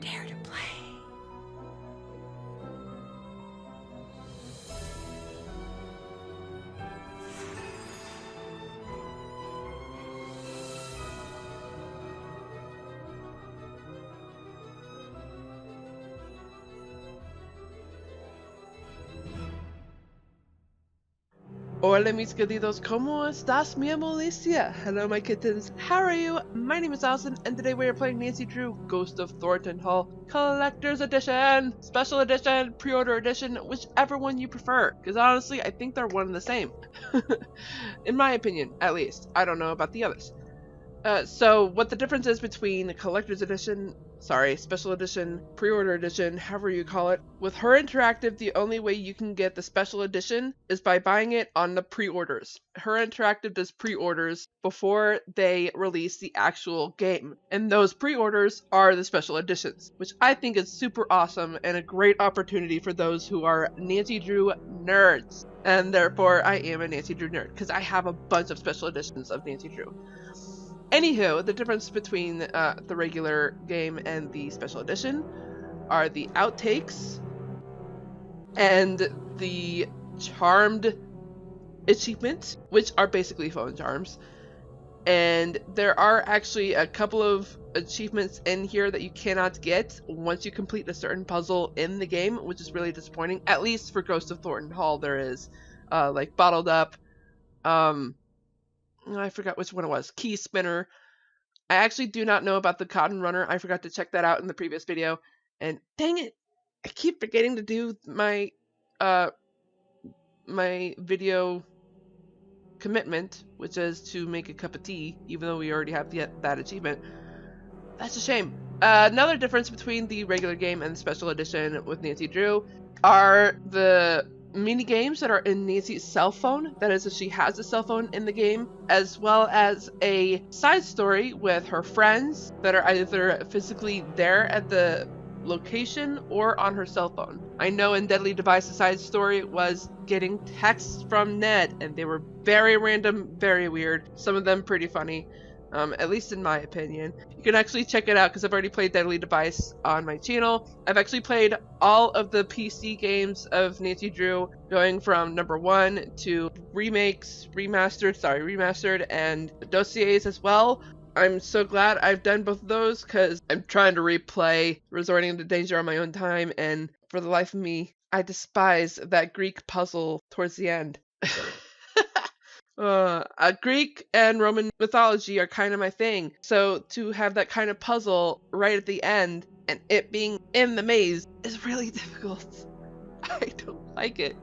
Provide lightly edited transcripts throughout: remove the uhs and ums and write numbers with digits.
Dare to play. Hola mis queridos, ¿cómo estás mi amolicia? Hello my kittens, how are you? My name is Allison and today we are playing Nancy Drew, Ghost of Thornton Hall, Collector's Edition, Special Edition, Pre-Order Edition, whichever one you prefer, because honestly I think they're one and the same. In my opinion, at least. I don't know about the others. So what the difference is between the Collector's Edition, Special Edition, Pre-Order Edition, however you call it. With Her Interactive, the only way you can get the Special Edition is by buying it on the pre-orders. Her Interactive does pre-orders before they release the actual game. And those pre-orders are the Special Editions, which I think is super awesome and a great opportunity for those who are Nancy Drew nerds. And therefore, I am a Nancy Drew nerd, because I have a bunch of Special Editions of Nancy Drew. Anywho, the difference between the regular game and the special edition are the outtakes and the charmed achievements, which are basically phone charms. And there are actually a couple of achievements in here that you cannot get once you complete a certain puzzle in the game, which is really disappointing. At least for Ghost of Thornton Hall there is, like Bottled Up, I forgot which one it was. Key Spinner. I actually do not know about the Cotton Runner. I forgot to check that out in the previous video. And dang it, I keep forgetting to do my my video commitment, which is to make a cup of tea, even though we already have that achievement. That's a shame. Another difference between the regular game and the special edition with Nancy Drew are the mini games that are in Nancy's cell phone. That is, if she has a cell phone in the game, as well as a side story with her friends that are either physically there at the location or on her cell phone. I know in Deadly Device, the side story was getting texts from Ned, and they were very random, very weird. Some of them pretty funny. At least in my opinion. You can actually check it out because I've already played Deadly Device on my channel. I've actually played all of the PC games of Nancy Drew, going from number 1 to remastered, and dossiers as well. I'm so glad I've done both of those because I'm trying to replay Resorting into Danger on my own time, and for the life of me, I despise that Greek puzzle towards the end. Greek and Roman mythology are kind of my thing, so to have that kind of puzzle right at the end and it being in the maze is really difficult. I don't like it.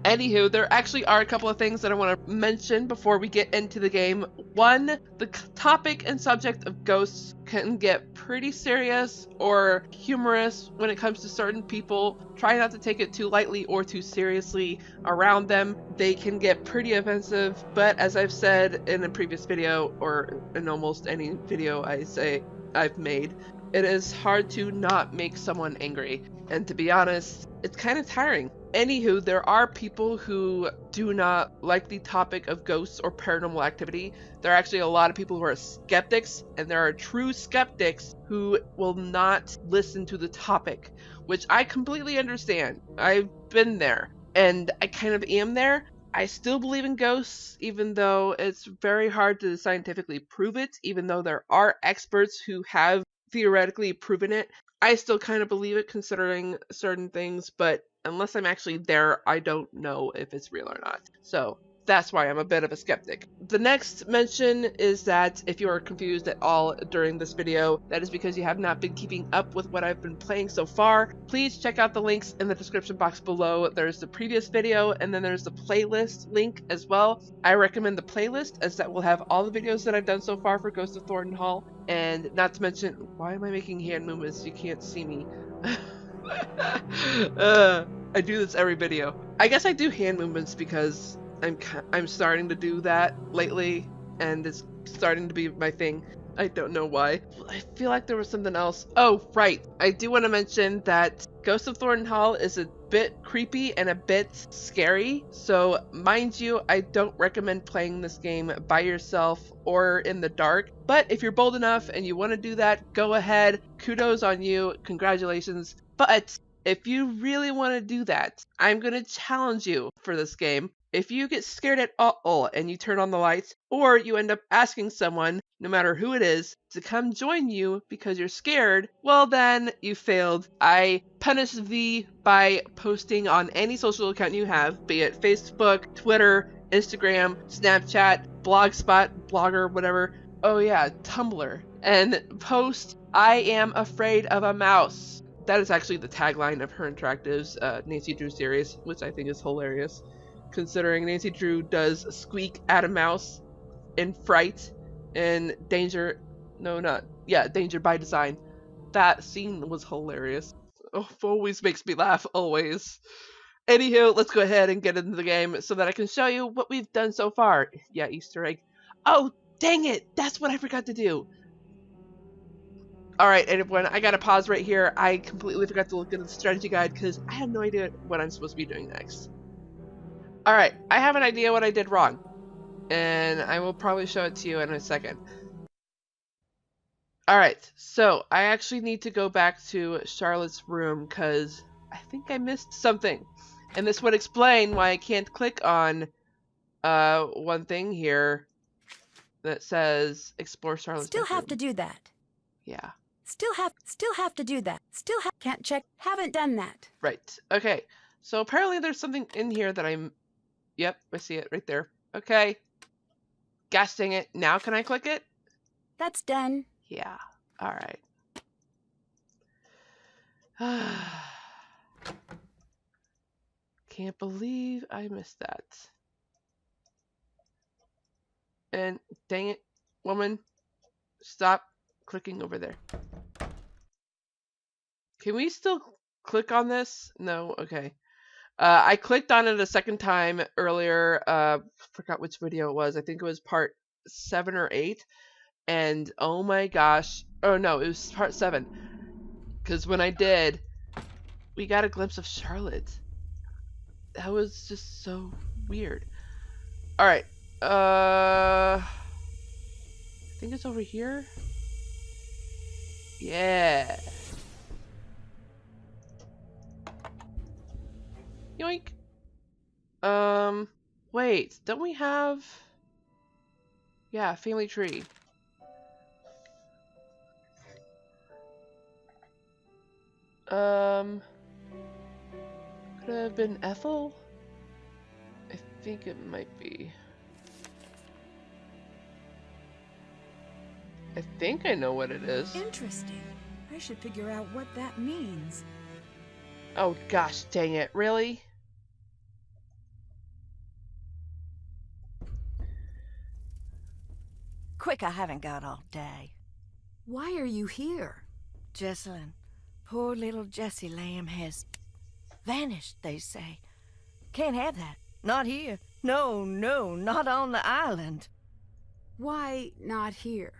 Anywho, there actually are a couple of things that I want to mention before we get into the game. One, the topic and subject of ghosts can get pretty serious or humorous when it comes to certain people. Try not to take it too lightly or too seriously around them. They can get pretty offensive, but as I've said in a previous video, or in almost any video I've made, it is hard to not make someone angry. And to be honest, it's kind of tiring. Anywho, there are people who do not like the topic of ghosts or paranormal activity. There are actually a lot of people who are skeptics, and there are true skeptics who will not listen to the topic, which I completely understand. I've been there, and I kind of am there. I still believe in ghosts, even though it's very hard to scientifically prove it, even though there are experts who have theoretically proven it. I still kind of believe it considering certain things, but unless I'm actually there, I don't know if it's real or not. So that's why I'm a bit of a skeptic. The next mention is that if you are confused at all during this video, that is because you have not been keeping up with what I've been playing so far. Please check out the links in the description box below. There's the previous video, and then there's the playlist link as well. I recommend the playlist, as that will have all the videos that I've done so far for Ghost of Thornton Hall. And not to mention, why am I making hand movements? You can't see me. I do this every video. I guess I do hand movements because I'm starting to do that lately, and it's starting to be my thing. I don't know why. I feel like there was something else. Oh, right. I do want to mention that Ghost of Thornton Hall is a bit creepy and a bit scary, so mind you, I don't recommend playing this game by yourself or in the dark, but if you're bold enough and you want to do that, go ahead, kudos on you, congratulations. But if you really want to do that, I'm going to challenge you for this game. If you get scared at all and you turn on the lights, or you end up asking someone, no matter who it is, to come join you because you're scared, well then, you failed. I punish thee by posting on any social account you have, be it Facebook, Twitter, Instagram, Snapchat, Blogspot, Blogger, whatever. Oh yeah, Tumblr. And post, I am afraid of a mouse. That is actually the tagline of Her Interactive's Nancy Drew series, which I think is hilarious, considering Nancy Drew does squeak at a mouse in Fright and Danger by Design. That scene was hilarious. Oh, always makes me laugh, always. Anywho, let's go ahead and get into the game so that I can show you what we've done so far. Yeah, Easter egg. Oh, dang it! That's what I forgot to do. Alright, everyone, I gotta pause right here. I completely forgot to look at the strategy guide because I had no idea what I'm supposed to be doing next. Alright, I have an idea what I did wrong, and I will probably show it to you in a second. Alright, so I actually need to go back to Charlotte's room because I think I missed something. And this would explain why I can't click on one thing here that says explore Charlotte's Still bedroom. have to do that. Yeah. Still have to do that. Can't check. Haven't done that. Right. Okay. So apparently there's something in here that I'm... Yep, I see it right there. Okay. Gosh dang it. Now can I click it? That's done. Yeah. Alright. Can't believe I missed that. And dang it, woman. Stop clicking over there. Can we still click on this? No? Okay. I clicked on it a second time earlier. Forgot which video it was. I think it was part 7 or 8. And oh my gosh. Oh no, it was part 7. Because when I did, we got a glimpse of Charlotte. That was just so weird. Alright. I think it's over here. Yeah. Yoink. Wait, don't we have... Yeah, family tree. Could have been Ethel? I think it might be. I think I know what it is. Interesting. I should figure out what that means. Oh gosh, dang it, really? Quick, I haven't got all day. Why are you here? Jessalyn, poor little Jessie Lamb has vanished, they say. Can't have that. Not here. No, not on the island. Why not here?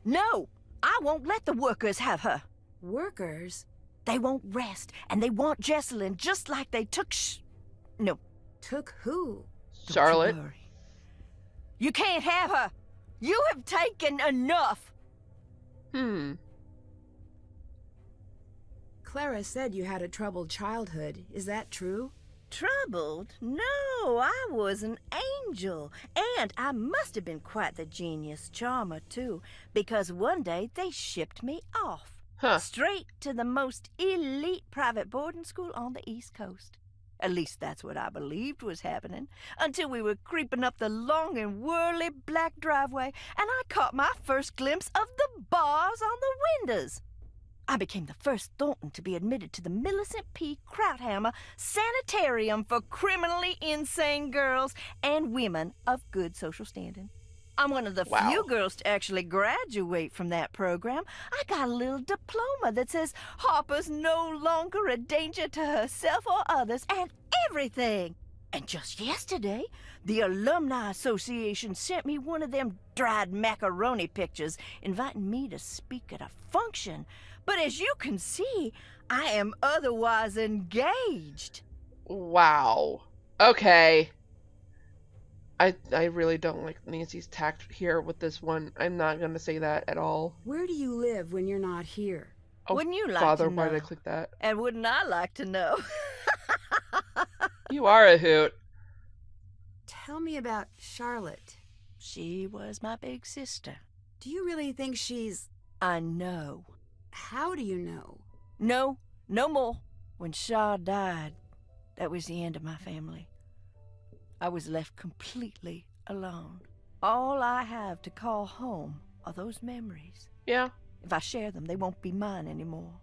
No! I won't let the workers have her. Workers? They won't rest, and they want Jessalyn just like they took No. Took who? Charlotte? Don't you worry. You can't have her! You have taken enough! Clara said you had a troubled childhood. Is that true? Troubled? No, I was an angel. And I must have been quite the genius charmer, too, because one day they shipped me off. Straight to the most elite private boarding school on the East Coast. At least that's what I believed was happening, until we were creeping up the long and whirly black driveway, and I caught my first glimpse of the bars on the windows. I became the first Thornton to be admitted to the Millicent P. Krauthammer Sanitarium for criminally insane girls and women of good social standing. I'm one of the few girls to actually graduate from that program. I got a little diploma that says Harper's no longer a danger to herself or others and everything. And just yesterday, the Alumni Association sent me one of them dried macaroni pictures inviting me to speak at a function. But as you can see, I am otherwise engaged. Wow. Okay. I really don't like Nancy's tact here with this one. I'm not going to say that at all. Where do you live when you're not here? Oh, Wouldn't you like Father, to know? why did I click that? And wouldn't I like to know? You are a hoot. Tell me about Charlotte. She was my big sister. Do you really think she's... I know. How do you know? No more. When Shaw died, that was the end of my family. I was left completely alone. All I have to call home are those memories. Yeah. If I share them, they won't be mine anymore.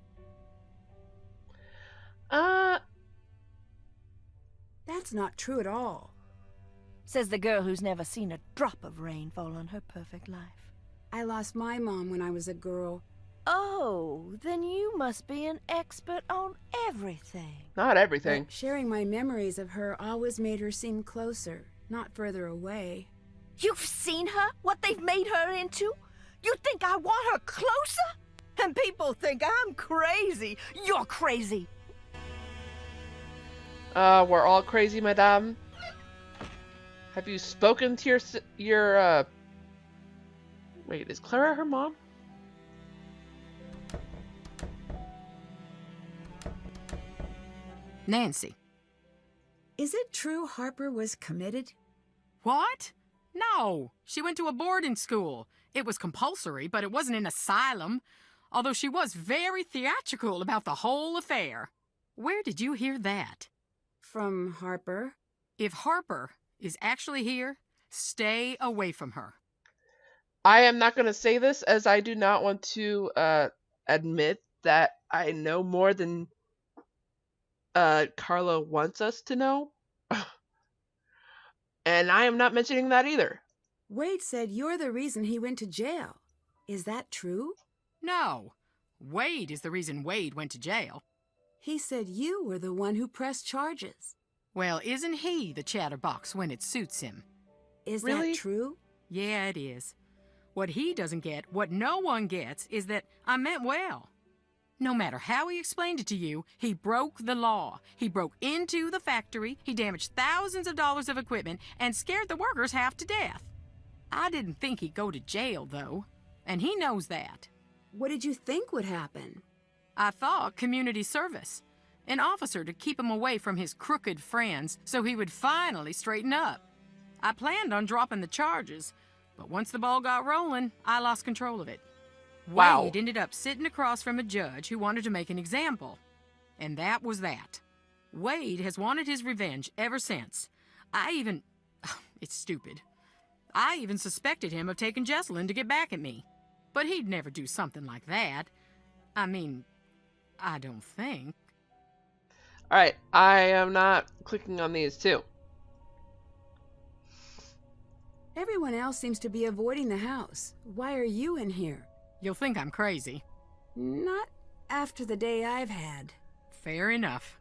That's not true at all. Says the girl who's never seen a drop of rain fall on her perfect life. I lost my mom when I was a girl. Oh, then you must be an expert on everything. Not everything. But sharing my memories of her always made her seem closer, not further away. You've seen her? What they've made her into? You think I want her closer? And people think I'm crazy. You're crazy. We're all crazy, madame. Have you spoken to your Wait, is Clara her mom? Nancy. Is it true Harper was committed? What? No, she went to a boarding school. It was compulsory, but it wasn't an asylum, although she was very theatrical about the whole affair. Where did you hear that? From Harper. If Harper is actually here, stay away from her. I am not going to say this as I do not want to admit that I know more than Carla wants us to know. And I am not mentioning that either. Wade said you're the reason he went to jail. Is that true? No, Wade is the reason Wade went to jail. He said you were the one who pressed charges. Well, isn't he the chatterbox when it suits him? Is Really? that true? Yeah, it is. What he doesn't get, what no one gets, is that I meant well. No matter how he explained it to you, he broke the law. He broke into the factory, he damaged thousands of dollars of equipment, and scared the workers half to death. I didn't think he'd go to jail, though, and he knows that. What did you think would happen? I thought community service. An officer to keep him away from his crooked friends so he would finally straighten up. I planned on dropping the charges, but once the ball got rolling, I lost control of it. Wow. Wade ended up sitting across from a judge who wanted to make an example. And that was that. Wade has wanted his revenge ever since. It's stupid. I even suspected him of taking Jesselyn to get back at me. But he'd never do something like that. I mean, I don't think. Alright, I am not clicking on these too. Everyone else seems to be avoiding the house. Why are you in here? You'll think I'm crazy. Not after the day I've had. Fair enough.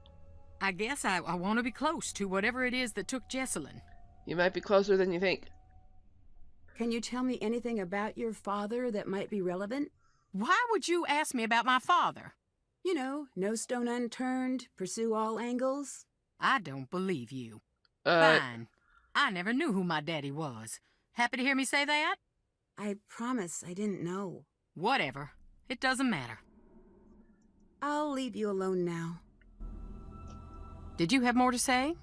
I guess I want to be close to whatever it is that took Jesselyn. You might be closer than you think. Can you tell me anything about your father that might be relevant? Why would you ask me about my father? You know, no stone unturned, pursue all angles. I don't believe you. Fine. I never knew who my daddy was. Happy to hear me say that? I promise I didn't know. Whatever. It doesn't matter. I'll leave you alone now. Did you have more to say?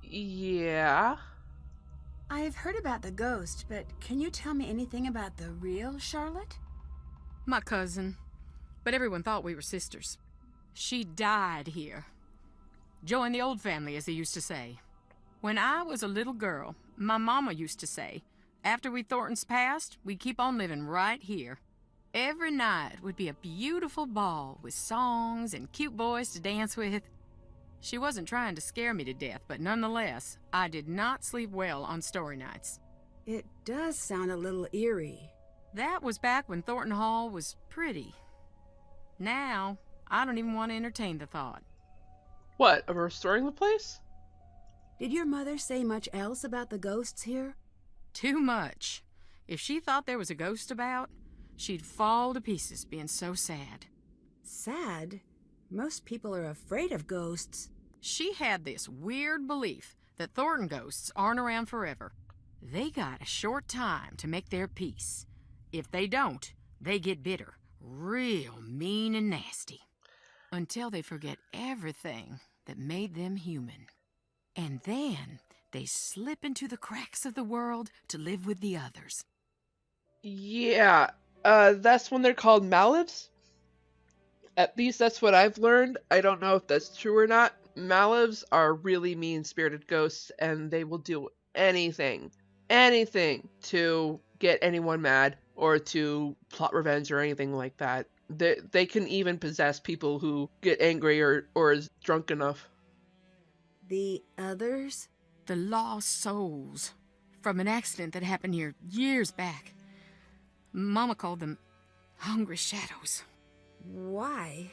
Yeah. I've heard about the ghost, but can you tell me anything about the real Charlotte? My cousin. But everyone thought we were sisters. She died here. Joined the old family, as they used to say. When I was a little girl, my mama used to say, after we Thorntons passed, we'd keep on living right here. Every night would be a beautiful ball with songs and cute boys to dance with. She wasn't trying to scare me to death, but nonetheless, I did not sleep well on story nights. It does sound a little eerie. That was back when Thornton Hall was pretty. Now, I don't even want to entertain the thought. What, of restoring the place? Did your mother say much else about the ghosts here? Too much. If she thought there was a ghost about, she'd fall to pieces being so sad. Sad? Most people are afraid of ghosts. She had this weird belief that Thornton ghosts aren't around forever. They got a short time to make their peace. If they don't, they get bitter, real mean and nasty, until they forget everything that made them human. And then they slip into the cracks of the world to live with the others. Yeah, that's when they're called Malivs. At least that's what I've learned. I don't know if that's true or not. Malivs are really mean-spirited ghosts, and they will do anything to get anyone mad or to plot revenge or anything like that. They can even possess people who get angry or is drunk enough. The others? The lost souls from an accident that happened here years back. Mama called them hungry shadows. Why?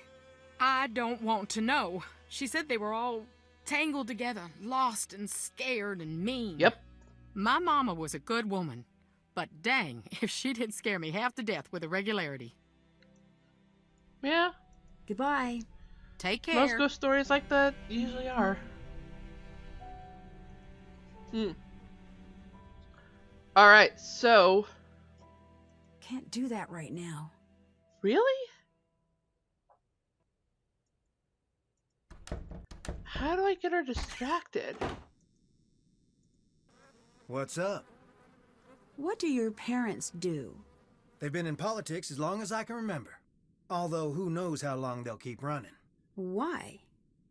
I don't want to know. She said they were all tangled together, lost and scared and mean. Yep. My mama was a good woman, but dang if she didn't scare me half to death with a regularity. Yeah. Goodbye. Take care. Most ghost stories like that usually are. Alright, so... Can't do that right now. Really? How do I get her distracted? What's up? What do your parents do? They've been in politics as long as I can remember. Although who knows how long they'll keep running. Why?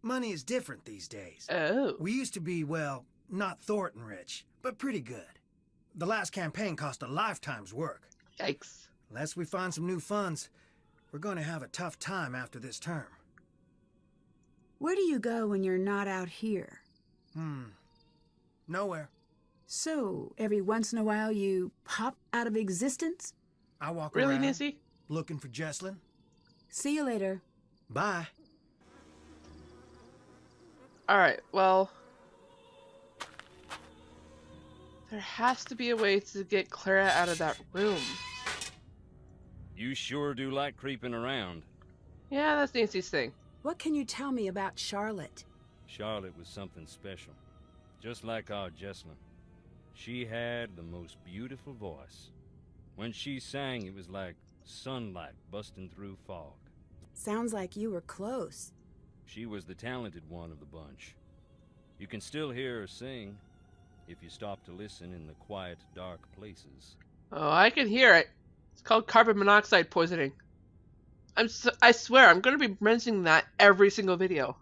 Money is different these days. Oh. We used to be, well, not Thornton rich, but pretty good. The last campaign cost a lifetime's work. Yikes. Unless we find some new funds, we're going to have a tough time after this term. Where do you go when you're not out here? Nowhere. So, every once in a while you pop out of existence? I walk Really, around Nancy? looking for Jesslyn. See you later. Bye. Alright, well... There has to be a way to get Clara out of that room. You sure do like creeping around. Yeah, that's Nancy's thing. What can you tell me about Charlotte? Charlotte was something special. Just like our Jesslyn. She had the most beautiful voice. When she sang, it was like sunlight busting through fog. Sounds like you were close. She was the talented one of the bunch. You can still hear her sing, if you stop to listen in the quiet, dark places. Oh, I can hear it. It's called carbon monoxide poisoning. I swear, I'm going to be mentioning that every single video.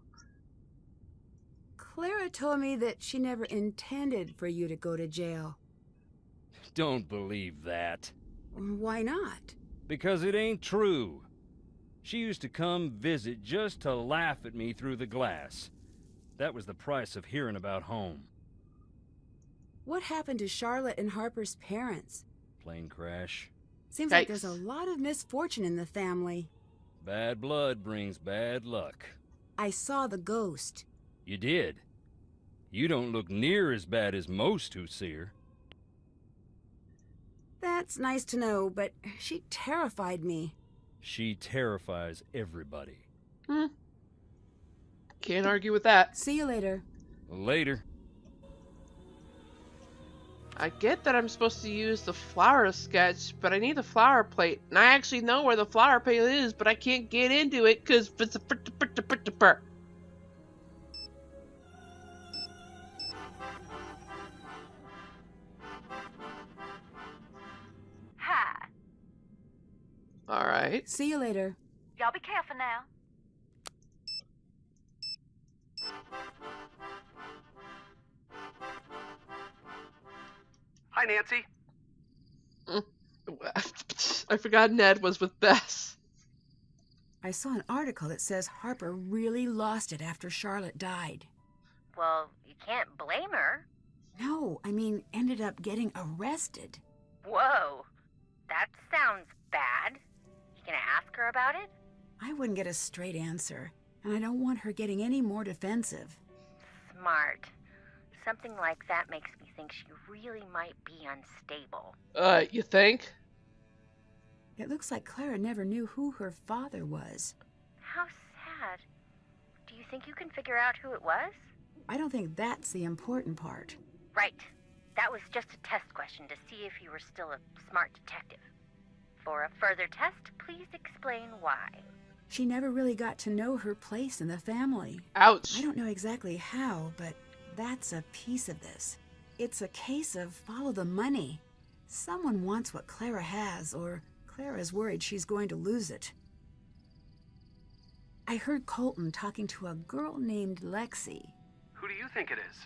Clara told me that she never intended for you to go to jail. Don't believe that. Why not? Because it ain't true. She used to come visit just to laugh at me through the glass. That was the price of hearing about home. What happened to Charlotte and Harper's parents? Plane crash. Seems like there's a lot of misfortune in the family. Bad blood brings bad luck. I saw the ghost. You did? You don't look near as bad as most who see her. That's nice to know, but she terrified me. She terrifies everybody. Can't argue with that. See you later. Later. I get that I'm supposed to use the flower sketch, but I need the flower plate. And I actually know where the flower plate is, but I can't get into it because it's a Hi. Alright. See you later. Y'all be careful now. Hi, Nancy. I forgot Ned was with Bess. I saw an article that says Harper really lost it after Charlotte died. Well, you can't blame her. No, I mean, ended up getting arrested. Whoa. That sounds bad. You gonna ask her about it? I wouldn't get a straight answer, and I don't want her getting any more defensive. Smart. something like that makes me think she really might be unstable. You think? It looks like Clara never knew who her father was. How sad. Do you think you can figure out who it was? I don't think that's the important part. Right. That was just a test question to see if you were still a smart detective. For a further test, please explain why. She never really got to know her place in the family. Ouch. I don't know exactly how, but that's a piece of this. It's a case of follow the money. Someone wants what Clara has, or Clara's worried she's going to lose it. I heard Colton talking to a girl named Lexi. Who do you think it is?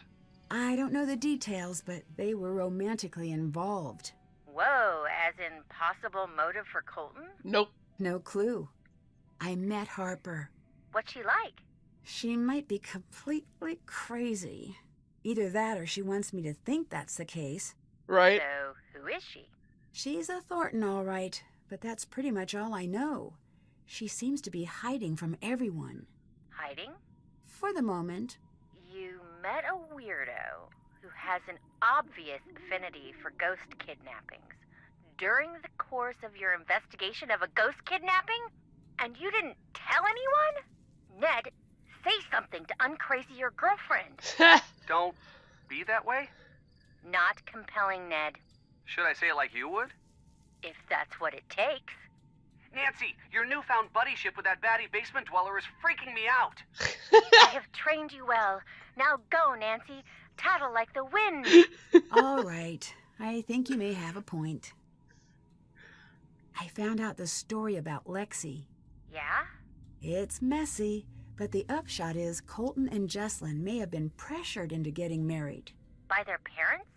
I don't know the details, but they were romantically involved. Whoa, as in possible motive for Colton? Nope. No clue. I met Harper. What's she like? She might be completely crazy. Either that or she wants me to think that's the case. Right. So, who is she? She's a Thornton, all right, but that's pretty much all I know. She seems to be hiding from everyone. Hiding? For the moment. You met a weirdo who has an obvious affinity for ghost kidnappings during the course of your investigation of a ghost kidnapping? And you didn't tell anyone? Ned, say something to uncrazy your girlfriend. Don't be that way? Not compelling, Ned, Should I say it like you would? if that's what it takes. Nancy, your newfound buddyship with that baddie basement dweller is freaking me out. I have trained you well. Now go, Nancy. Tattle like the wind. All right. I think you may have a point. I found out the story about Lexi. Yeah? It's messy, but the upshot is Colton and Jesslyn may have been pressured into getting married. By their parents?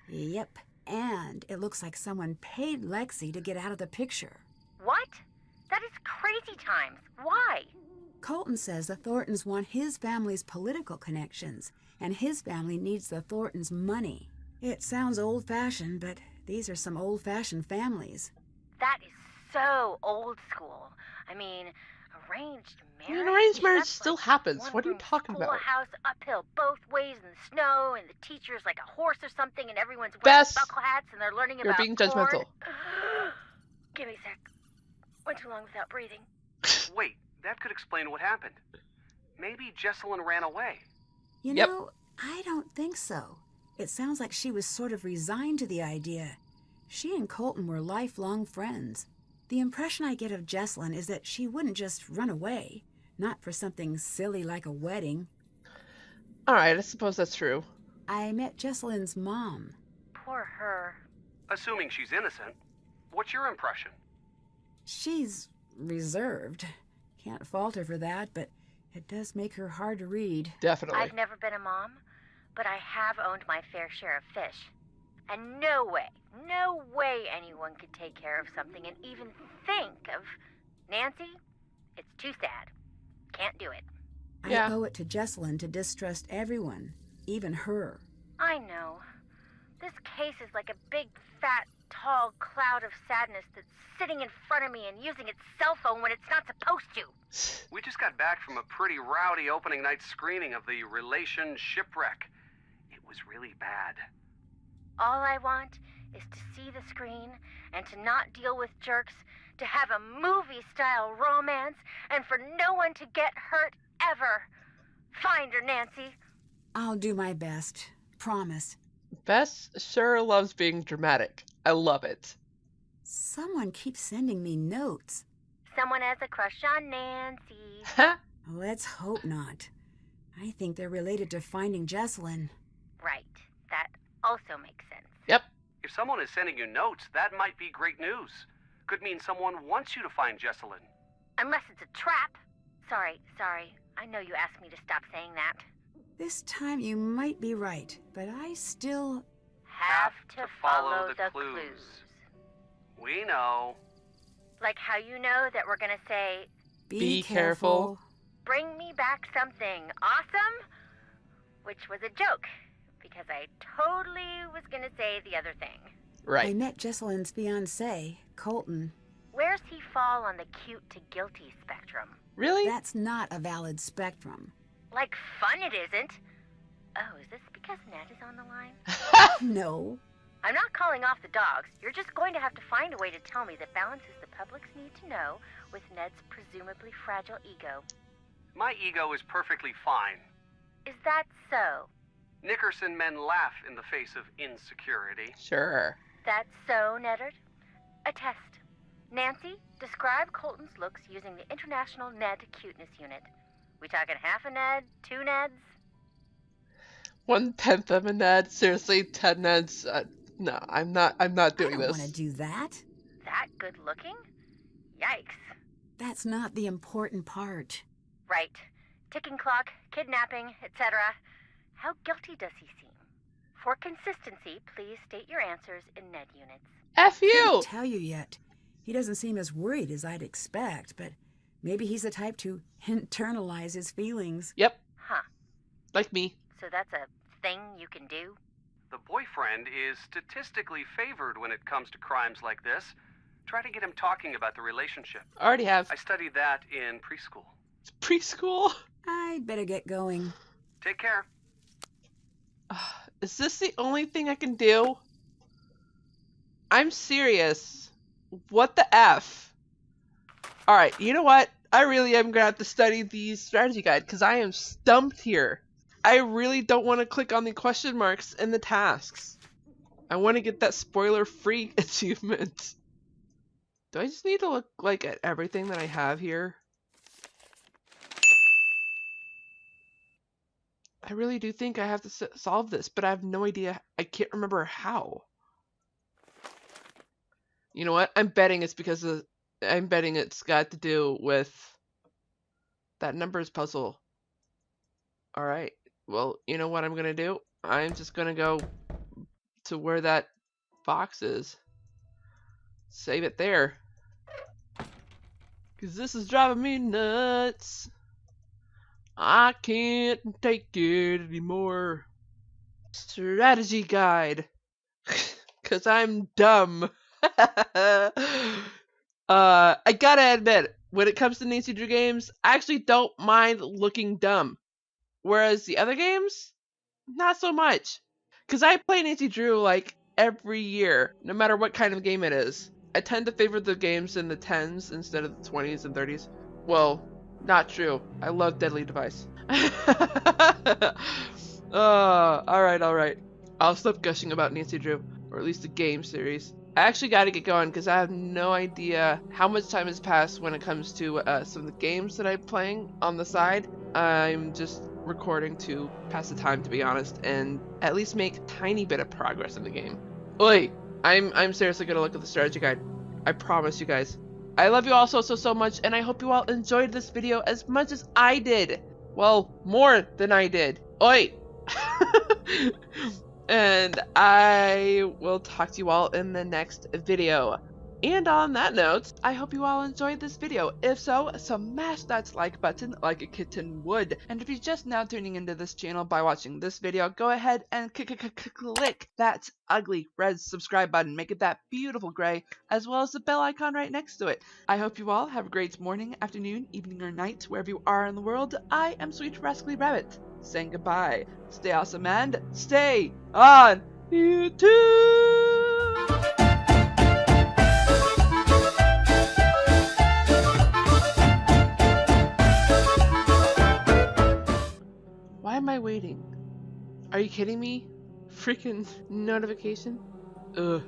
Yep. And it looks like someone paid Lexi to get out of the picture. What? That is crazy times. Why? Colton says the Thorntons want his family's political connections, and his family needs the Thorntons' money. It sounds old-fashioned, but these are some old-fashioned families. That is so old school. I mean, arranged marriage? Arranged marriage That's still like happens. What are you one-room talking about? Schoolhouse uphill both ways in the snow, and the teacher's like a horse or something, and everyone's wearing Bess, buckle hats, and they're learning You're about being corn. judgmental. Give me a sec. Went too long without breathing. Wait, that could explain what happened. Maybe Jesselyn ran away. You Yep. know, I don't think so. It sounds like she was sort of resigned to the idea. She and Colton were lifelong friends. The impression I get of Jesselyn is that she wouldn't just run away, not for something silly like a wedding. Alright, I suppose that's true. I met Jesselyn's mom. Poor her. Assuming she's innocent, what's your impression? She's reserved. Can't fault her for that, but it does make her hard to read. Definitely. I've never been a mom, but I have owned my fair share of fish. And no way anyone could take care of something and even think of... Nancy, it's too sad. Can't do it. Yeah. I owe it to Jesselyn to distrust everyone, even her. I know. This case is like a big, fat, tall cloud of sadness that's sitting in front of me and using its cell phone when it's not supposed to. We just got back from a pretty rowdy opening night screening of the Relation Shipwreck. It was really bad. All I want is to see the screen and to not deal with jerks, to have a movie-style romance, and for no one to get hurt ever. Find her, Nancy. I'll do my best. Promise. Bess sure loves being dramatic. I love it. Someone keeps sending me notes. Someone has a crush on Nancy. Let's hope not. I think they're related to finding Jesselyn. Right. That also makes sense. Yep. If someone is sending you notes, that might be great news. Could mean someone wants you to find Jesselyn. Unless it's a trap. Sorry. I know you asked me to stop saying that. This time you might be right, but I still... Have to follow the clues. We know. Like how you know that we're gonna say, Be careful. bring me back something awesome? Which was a joke, because I totally was gonna say the other thing. I Right. met Jesselyn's fiancé, Colton. Where's he fall on the cute to guilty spectrum? Really? That's not a valid spectrum. Like fun it isn't. Oh, is this because Ned is on the line? No. I'm not calling off the dogs. You're just going to have to find a way to tell me that balances the public's need to know with Ned's presumably fragile ego. My ego is perfectly fine. Is that so? Nickerson men laugh in the face of insecurity. Sure. That's so, Neddard? A test. Nancy, describe Colton's looks using the International Ned Cuteness Unit. We talking half a Ned, 2 Neds? 1/10 of a Ned. Seriously, 10 Neds. No, I'm not doing I this. don't want to do that. That good looking? Yikes. That's not the important part. Right. Ticking clock, kidnapping, etc. How guilty does he seem? For consistency, please state your answers in Ned units. F you! Can't tell you yet. He doesn't seem as worried as I'd expect, but maybe he's the type to internalize his feelings. Yep. Huh. Like me. So that's a thing you can do? The boyfriend is statistically favored when it comes to crimes like this. Try to get him talking about the relationship. Already have. I studied that in preschool. It's preschool? I'd better get going. Take care. Is this the only thing I can do? I'm serious. What the F? Alright, you know what? I really am gonna have to study the strategy guide because I am stumped here. I really don't want to click on the question marks in the tasks. I want to get that spoiler-free achievement. Do I just need to look like at everything that I have here? I really do think I have to solve this, but I have no idea. I can't remember how. You know what? I'm betting it's because of, I'm betting it's got to do with that numbers puzzle. Alright. Well, you know what I'm gonna do? I'm just gonna go to where that box is. Save it there. Cause this is driving me nuts. I can't take it anymore. Strategy guide. Cause I'm dumb. I gotta admit, when it comes to Nancy Drew games, I actually don't mind looking dumb. Whereas the other games, not so much. Cause I play Nancy Drew like every year, no matter what kind of game it is. I tend to favor the games in the 10s instead of the 20s and 30s. Well, not true. I love Deadly Device. Alright. I'll stop gushing about Nancy Drew, or at least the game series. I actually gotta get going because I have no idea how much time has passed when it comes to some of the games that I'm playing on the side. I'm just recording to pass the time, to be honest, and at least make a tiny bit of progress in the game. Oi! I'm seriously gonna look at the strategy guide. I promise you guys. I love you all so much, and I hope you all enjoyed this video as much as I did. Well, more than I did. Oi! And I will talk to you all in the next video. And on that note, I hope you all enjoyed this video. If so, smash that like button like a kitten would. And if you're just now tuning into this channel by watching this video, go ahead and click that ugly red subscribe button. Make it that beautiful gray, as well as the bell icon right next to it. I hope you all have a great morning, afternoon, evening, or night, wherever you are in the world. I am Sweet Rascally Rabbit, saying goodbye. Stay awesome and stay on YouTube! Why am I waiting? Are you kidding me? Freaking notification? Ugh.